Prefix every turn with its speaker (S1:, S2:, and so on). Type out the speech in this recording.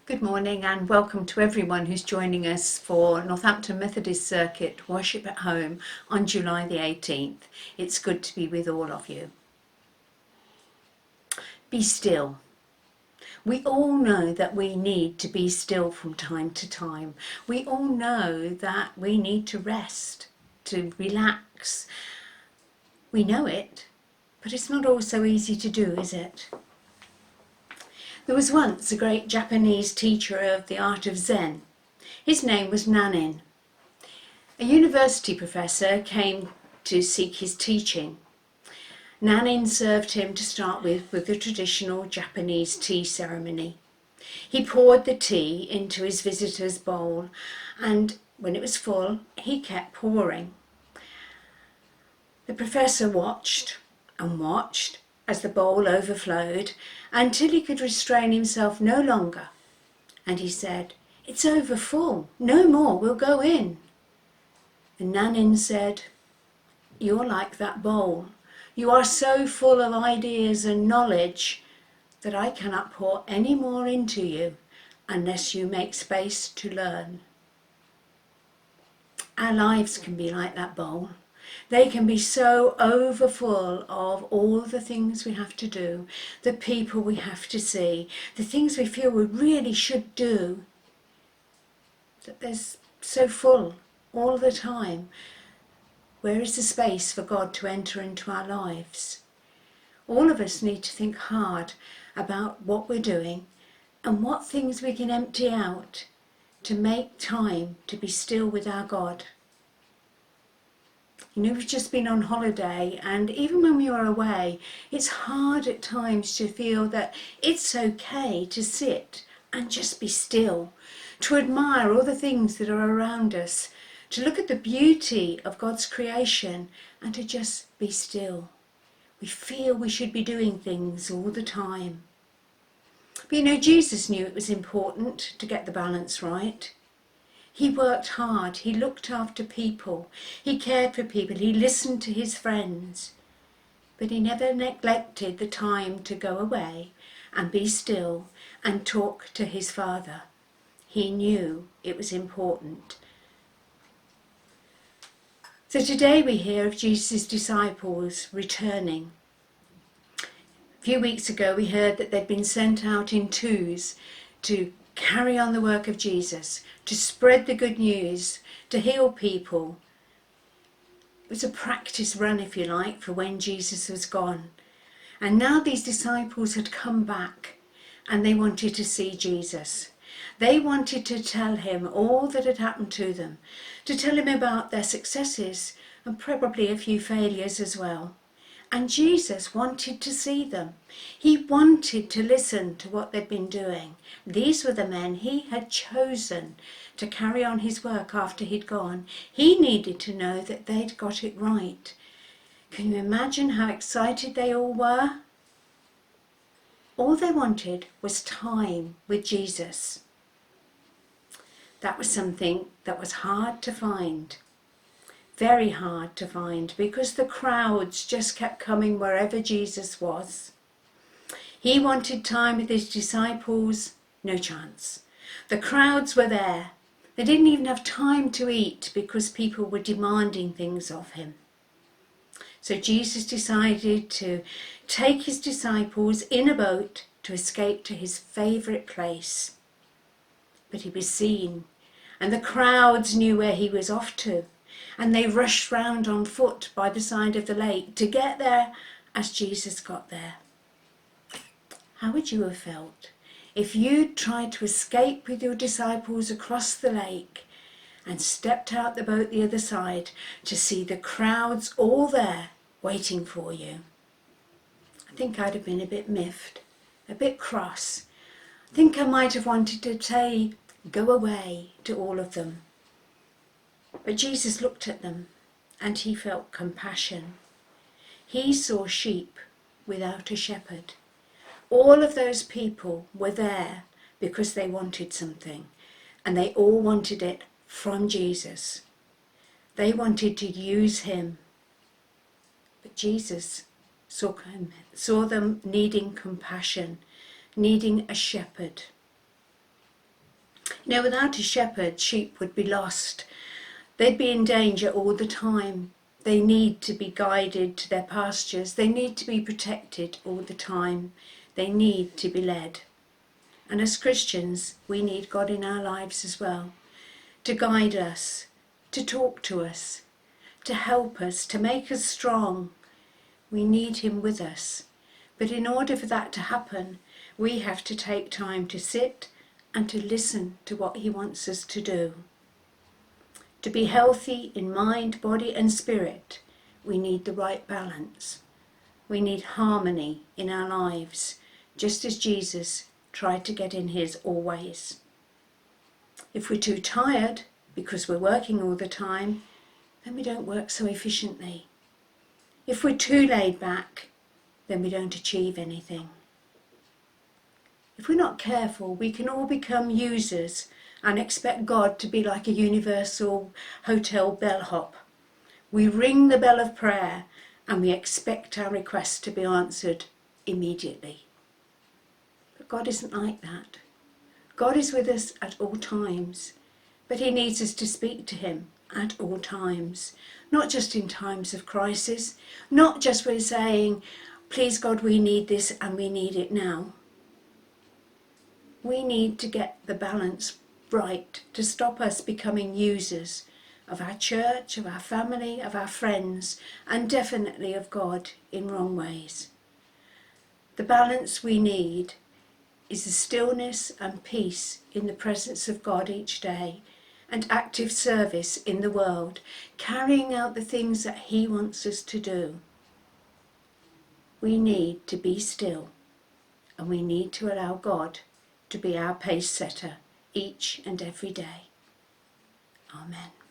S1: Good morning and welcome to everyone who's joining us for Northampton Methodist Circuit Worship at Home on July the 18th. It's good to be with all of you. Be still. We all know that we need to be still from time to time. We all know that we need to rest, to relax. We know it, but it's not always so easy to do, is it? There was once a great Japanese teacher of the art of Zen. His name was Nanin. A university professor came to seek his teaching. Nanin served him to start with the traditional Japanese tea ceremony. He poured the tea into his visitor's bowl, and when it was full, he kept pouring. The professor watched and watched as the bowl overflowed until he could restrain himself no longer. And he said, "It's over full, no more will go in." And Nanin said, "You're like that bowl. You are so full of ideas and knowledge that I cannot pour any more into you unless you make space to learn." Our lives can be like that bowl. They can be so overfull of all the things we have to do, the people we have to see, the things we feel we really should do, that there's so full all the time. Where is the space for God to enter into our lives? All of us need to think hard about what we're doing and what things we can empty out to make time to be still with our God. You know, we've just been on holiday, and even when we are away, it's hard at times to feel that it's okay to sit and just be still, to admire all the things that are around us, to look at the beauty of God's creation and to just be still. We feel we should be doing things all the time. But you know, Jesus knew it was important to get the balance right. He worked hard, he looked after people, he cared for people, he listened to his friends. But he never neglected the time to go away and be still and talk to his Father. He knew it was important. So today we hear of Jesus' disciples returning. A few weeks ago we heard that they'd been sent out in twos to carry on the work of Jesus, to spread the good news, to heal people. It was a practice run, if you like, for when Jesus was gone. And now these disciples had come back and they wanted to see Jesus. They wanted to tell him all that had happened to them, to tell him about their successes and probably a few failures as well. And Jesus wanted to see them. He wanted to listen to what they'd been doing. These were the men he had chosen to carry on his work after he'd gone. He needed to know that they'd got it right. Can you imagine how excited they all were? All they wanted was time with Jesus. That was something that was hard to find. Very hard to find, because the crowds just kept coming wherever Jesus was. He wanted time with his disciples, no chance. The crowds were there. They didn't even have time to eat because people were demanding things of him. So Jesus decided to take his disciples in a boat to escape to his favourite place. But he was seen, and the crowds knew where he was off to. And they rushed round on foot by the side of the lake to get there as Jesus got there. How would you have felt if you'd tried to escape with your disciples across the lake and stepped out the boat the other side to see the crowds all there waiting for you? I think I'd have been a bit miffed, a bit cross. I think I might have wanted to say, "Go away," to all of them. But Jesus looked at them and he felt compassion. He saw sheep without a shepherd. All of those people were there because they wanted something, and they all wanted it from Jesus. They wanted to use him. But Jesus saw them needing compassion, needing a shepherd. You know, without a shepherd, sheep would be lost. They'd be in danger all the time. They need to be guided to their pastures. They need to be protected all the time. They need to be led. And as Christians, we need God in our lives as well, to guide us, to talk to us, to help us, to make us strong. We need him with us. But in order for that to happen, we have to take time to sit and to listen to what he wants us to do. To be healthy in mind, body and spirit, we need the right balance. We need harmony in our lives, just as Jesus tried to get in his always. If we're too tired because we're working all the time, then we don't work so efficiently. If we're too laid back, then we don't achieve anything. If we're not careful, we can all become users and expect God to be like a universal hotel bellhop. We ring the bell of prayer and we expect our requests to be answered immediately. But God isn't like that. God is with us at all times, but he needs us to speak to him at all times, not just in times of crisis, not just when saying, please God, we need this and we need it now. We need to get the balance right to stop us becoming users of our church, of our family, of our friends, and definitely of God in wrong ways. The balance we need is the stillness and peace in the presence of God each day, and active service in the world, carrying out the things that he wants us to do. We need to be still, and we need to allow God to be our pace setter each and every day. Amen.